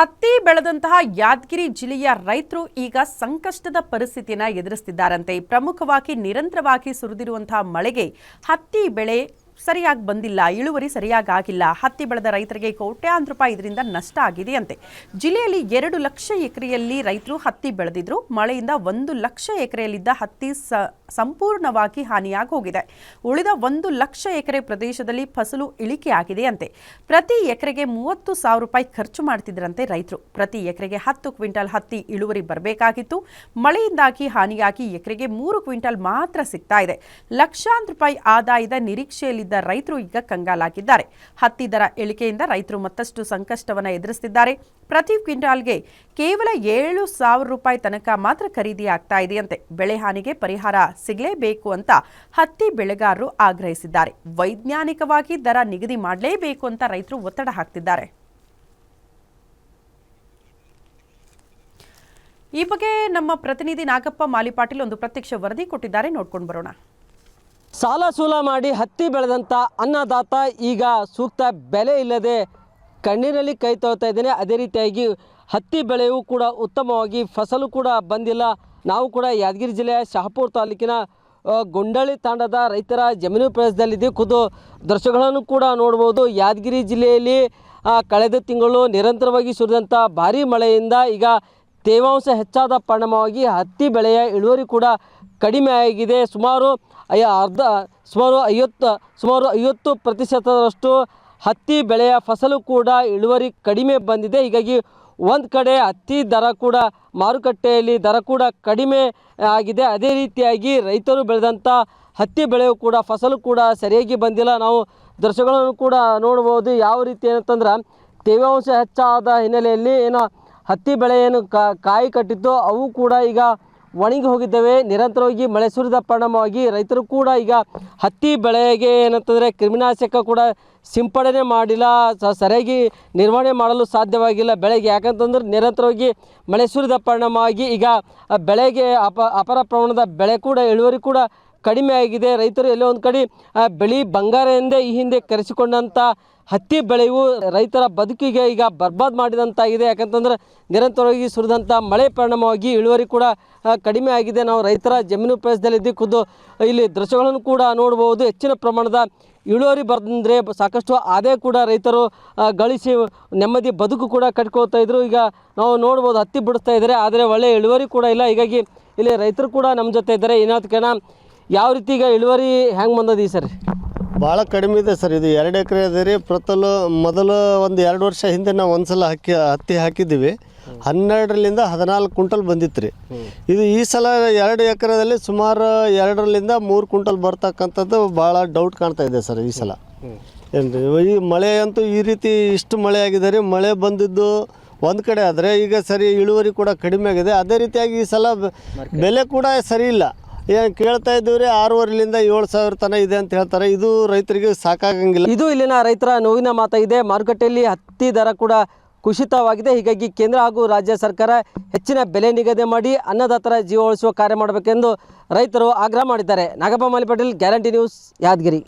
ಹತ್ತಿ ಬೆಳೆದಂತಹ ಯಾದಗಿರಿ ಜಿಲ್ಲೆಯ ರೈತರು ಈಗ ಸಂಕಷ್ಟದ ಪರಿಸ್ಥಿತಿಯನ್ನು ಎದುರಿಸುತ್ತಿದ್ದಾರಂತೆ. ಪ್ರಮುಖವಾಗಿ ನಿರಂತರವಾಗಿ ಸುರಿದಿರುವಂತಹ ಮಳೆಗೆ ಹತ್ತಿ ಬೆಳೆ ಸರಿಯಾಗಿ ಬಂದಿಲ್ಲ, ಇಳುವರಿ ಸರಿಯಾಗಿ ಆಗಿಲ್ಲ. ಹತ್ತಿ ಬೆಳೆದ ರೈತರಿಗೆ ಕೋಟ್ಯಾಂತರ ರೂಪಾಯಿ ಇದರಿಂದ ನಷ್ಟ ಆಗಿದೆಯಂತೆ. ಜಿಲ್ಲೆಯಲ್ಲಿ 2 ಲಕ್ಷ ಎಕರೆಯಲ್ಲಿ ರೈತರು ಹತ್ತಿ ಬೆಳೆದಿದ್ರು. ಮಳೆಯಿಂದ 1 ಲಕ್ಷ ಎಕರೆಯಲ್ಲಿದ್ದ ಹತ್ತಿ ಸಂಪೂರ್ಣವಾಗಿ ಹಾನಿಯಾಗಿ ಹೋಗಿದೆ. ಉಳಿದ 1 ಲಕ್ಷ ಎಕರೆ ಪ್ರದೇಶದಲ್ಲಿ ಫಸಲು ಇಳಿಕೆ ಆಗಿದೆಯಂತೆ. ಪ್ರತಿ ಎಕರೆಗೆ 30,000 ರೂಪಾಯಿ ಖರ್ಚು ಮಾಡ್ತಿದ್ರಂತೆ ರೈತರು. ಪ್ರತಿ ಎಕರೆಗೆ 10 ಕ್ವಿಂಟಲ್ ಹತ್ತಿ ಇಳುವರಿ ಬರಬೇಕಾಗಿತ್ತು. ಮಳೆಯಿಂದಾಗಿ ಹಾನಿಯಾಗಿ ಎಕರೆಗೆ 3 ಕ್ವಿಂಟಲ್ ಮಾತ್ರ ಸಿಗ್ತಾ ಇದೆ. ಲಕ್ಷಾಂತರ ರೂಪಾಯಿ ಆದಾಯದ ನಿರೀಕ್ಷೆಯಲ್ಲಿ ರೈತರು ಈಗ ಕಂಗಾಲಾಗಿದ್ದಾರೆ. ಹತ್ತಿ ದರ ಇಳಿಕೆಯಿಂದ ರೈತರು ಮತ್ತಷ್ಟು ಸಂಕಷ್ಟವನ್ನು ಎದುರಿಸುತ್ತಿದ್ದಾರೆ. ಪ್ರತಿ ಕ್ವಿಂಟಾಲ್ಗೆ ಕೇವಲ 7,000 ರೂಪಾಯಿ ತನಕ ಮಾತ್ರ ಖರೀದಿ ಆಗ್ತಾ ಇದೆಯಂತೆ. ಬೆಳೆ ಹಾನಿಗೆ ಪರಿಹಾರ ಸಿಗಲೇಬೇಕು ಅಂತ ಹತ್ತಿ ಬೆಳೆಗಾರರು ಆಗ್ರಹಿಸಿದ್ದಾರೆ. ವೈಜ್ಞಾನಿಕವಾಗಿ ದರ ನಿಗದಿ ಮಾಡಲೇಬೇಕು ಅಂತ ರೈತರು ಒತ್ತಡ ಹಾಕ್ತಿದ್ದಾರೆ. ಈ ಬಗ್ಗೆ ನಮ್ಮ ಪ್ರತಿನಿಧಿ ನಾಗಪ್ಪ ಮಾಲಿಪಾಟೀಲ್ ಒಂದು ಪ್ರತ್ಯಕ್ಷ ವರದಿ ಕೊಟ್ಟಿದ್ದಾರೆ, ನೋಡ್ಕೊಂಡು ಬರೋಣ. ಸಾಲ ಸೂಲ ಮಾಡಿ ಹತ್ತಿ ಬೆಳೆದಂಥ ಅನ್ನದಾತ ಈಗ ಸೂಕ್ತ ಬೆಲೆ ಇಲ್ಲದೆ ಕಣ್ಣೀರಲ್ಲಿ ಕೈ ತೊಳ್ತಾ ಇದ್ದೇನೆ. ಅದೇ ರೀತಿಯಾಗಿ ಹತ್ತಿ ಬೆಳೆಯೂ ಕೂಡ ಉತ್ತಮವಾಗಿ ಫಸಲು ಕೂಡ ಬಂದಿಲ್ಲ. ನಾವು ಕೂಡ ಯಾದಗಿರಿ ಜಿಲ್ಲೆಯ ಶಹಾಪುರ ತಾಲೂಕಿನ ಗೊಂಡಳಿ ತಾಂಡದ ರೈತರ ಜಮೀನು ಪ್ರದೇಶದಲ್ಲಿದ್ದು ಖುದ್ದು ದೃಶ್ಯಗಳನ್ನು ಕೂಡ ನೋಡ್ಬೋದು. ಯಾದಗಿರಿ ಜಿಲ್ಲೆಯಲ್ಲಿ ಕಳೆದ ತಿಂಗಳು ನಿರಂತರವಾಗಿ ಸುರಿದಂಥ ಭಾರೀ ಮಳೆಯಿಂದ ಈಗ ತೇವಾಂಶ ಹೆಚ್ಚಾದ ಪರಿಣಾಮವಾಗಿ ಹತ್ತಿ ಬೆಳೆಯ ಇಳುವರಿ ಕೂಡ ಕಡಿಮೆ ಆಗಿದೆ. ಸುಮಾರು 50% ಹತ್ತಿ ಬೆಳೆಯ ಫಸಲು ಕೂಡ ಇಳುವರಿ ಕಡಿಮೆ ಬಂದಿದೆ. ಹೀಗಾಗಿ ಒಂದು ಕಡೆ ಹತ್ತಿ ದರ ಕೂಡ ಮಾರುಕಟ್ಟೆಯಲ್ಲಿ ದರ ಕೂಡ ಕಡಿಮೆ ಆಗಿದೆ. ಅದೇ ರೀತಿಯಾಗಿ ರೈತರು ಬೆಳೆದಂಥ ಹತ್ತಿ ಬೆಳೆಯೂ ಕೂಡ ಫಸಲು ಕೂಡ ಸರಿಯಾಗಿ ಬಂದಿಲ್ಲ. ನಾವು ದೃಶ್ಯಗಳನ್ನು ಕೂಡ ನೋಡ್ಬೋದು. ಯಾವ ರೀತಿ ಏನಂತಂದ್ರೆ ತೇವಾಂಶ ಹೆಚ್ಚಾದ ಹಿನ್ನೆಲೆಯಲ್ಲಿ ಹತ್ತಿ ಬೆಳೆ ಕಾಯಿ ಕಟ್ಟಿತ್ತು, ಅವು ಕೂಡ ಈಗ ಒಣಗಿ ಹೋಗಿದ್ದಾವೆ. ನಿರಂತರವಾಗಿ ಮಳೆ ಸುರಿದ ಪರಿಣಾಮವಾಗಿ ರೈತರು ಕೂಡ ಈಗ ಹತ್ತಿ ಬೆಳೆಗೆ ಏನಂತಂದರೆ ಕ್ರಿಮಿನಾಶಕ ಕೂಡ ಸಿಂಪಡಣೆ ಮಾಡಿಲ್ಲ, ಸರಿಯಾಗಿ ನಿರ್ವಹಣೆ ಮಾಡಲು ಸಾಧ್ಯವಾಗಿಲ್ಲ ಬೆಳೆಗೆ. ಯಾಕಂತಂದ್ರೆ ನಿರಂತರವಾಗಿ ಮಳೆ ಸುರಿದ ಪರಿಣಾಮವಾಗಿ ಈಗ ಬೆಳೆಗೆ ಅಪಾರ ಪ್ರಮಾಣದ ಬೆಳೆ ಕೂಡ ಇಳುವರಿ ಕೂಡ ಕಡಿಮೆ ಆಗಿದೆ. ರೈತರು ಎಲ್ಲೋ ಒಂದು ಕಡೆ ಬೆಳೆ ಬಂಗಾರ ಎಂದೇ ಈ ಹಿಂದೆ ಕರೆಸಿಕೊಂಡಂಥ ಹತ್ತಿ ಬೆಳೆಯು ರೈತರ ಬದುಕಿಗೆ ಈಗ ಬರ್ಬಾದ್ ಮಾಡಿದಂತಾಗಿದೆ. ಯಾಕಂತಂದ್ರೆ ನಿರಂತರವಾಗಿ ಸುರಿದಂಥ ಮಳೆ ಪರಿಣಾಮವಾಗಿ ಇಳುವರಿ ಕೂಡ ಕಡಿಮೆ ಆಗಿದೆ. ನಾವು ರೈತರ ಜಮೀನು ಪ್ರದೇಶದಲ್ಲಿದ್ದು ಖುದ್ದು ಇಲ್ಲಿ ದೃಶ್ಯಗಳನ್ನು ಕೂಡ ನೋಡ್ಬೋದು. ಹೆಚ್ಚಿನ ಪ್ರಮಾಣದ ಇಳುವರಿ ಬಂದರೆ ಸಾಕಷ್ಟು ಆದಾಯ ಕೂಡ ರೈತರು ಗಳಿಸಿ ನೆಮ್ಮದಿ ಬದುಕು ಕೂಡ ಕಟ್ಕೊಳ್ತಾ ಇದ್ರು. ಈಗ ನಾವು ನೋಡ್ಬೋದು ಹತ್ತಿ ಬಿಡಿಸ್ತಾ ಇದ್ದಾರೆ, ಆದರೆ ಒಳ್ಳೆಯ ಇಳುವರಿ ಕೂಡ ಇಲ್ಲ. ಹೀಗಾಗಿ ಇಲ್ಲಿ ರೈತರು ಕೂಡ ನಮ್ಮ ಜೊತೆ ಇದ್ದಾರೆ. ಏನಾದಕ್ಕೇನ ಯಾವ ರೀತಿ ಈಗ ಇಳುವರಿ ಹೆಂಗೆ ಬಂದದ ಈ ಸರಿ? ಭಾಳ ಕಡಿಮೆ ಇದೆ ಸರ್. ಇದು 2 ಎಕರೆ ಇದೆ ರೀ. ಮೊದಲು ಒಂದು 2 ವರ್ಷ ಹಿಂದೆ ನಾವು ಒಂದು ಸಲ ಹತ್ತಿ ಹಾಕಿದ್ದೀವಿ. 12ರಿಂದ 14 ಕ್ವಿಂಟಲ್ ಬಂದಿತ್ತು ರೀ. ಇದು ಈ ಸಲ 2 ಎಕರೆದಲ್ಲಿ ಸುಮಾರು 2ರಿಂದ 3 ಕ್ವಿಂಟಲ್ ಬರ್ತಕ್ಕಂಥದ್ದು ಭಾಳ ಡೌಟ್ ಕಾಣ್ತಾ ಇದೆ ಸರ್ ಈ ಸಲ. ಏನು ರೀ ಈ ಮಳೆ ಅಂತೂ ಈ ರೀತಿ ಇಷ್ಟು ಮಳೆ ಆಗಿದೆ ರೀ. ಮಳೆ ಬಂದಿದ್ದು ಒಂದು ಕಡೆ ಆದರೆ ಈಗ ಸರಿ ಇಳುವರಿ ಕೂಡ ಕಡಿಮೆ ಆಗಿದೆ. ಅದೇ ರೀತಿಯಾಗಿ ಈ ಸಲ ಬೆಲೆ ಕೂಡ ಸರಿ ಇಲ್ಲ. ಏನು ಕೇಳ್ತಾ ಇದ್ದೀವಿ ರೀ, 6,500ರಿಂದ 7,000 ತನಕ ಇದೆ ಅಂತ ಹೇಳ್ತಾರೆ. ಇದು ರೈತರಿಗೆ ಸಾಕಾಗಂಗಿಲ್ಲ. ಇದು ಇಲ್ಲಿನ ರೈತರ ನೋವಿನ ಮಾತಾಗಿದೆ. ಮಾರುಕಟ್ಟೆಯಲ್ಲಿ ಹತ್ತಿ ದರ ಕೂಡ ಕುಸಿತವಾಗಿದೆ. ಹೀಗಾಗಿ ಕೇಂದ್ರ ಹಾಗೂ ರಾಜ್ಯ ಸರ್ಕಾರ ಹೆಚ್ಚಿನ ಬೆಲೆ ನಿಗದಿ ಮಾಡಿ ಅನ್ನದಾತರ ಜೀವ ಉಳಿಸುವ ಕಾರ್ಯ ಮಾಡಬೇಕೆಂದು ರೈತರು ಆಗ್ರಹ ಮಾಡಿದ್ದಾರೆ. Nagappa Malipatil, guarantee news, Yadgir.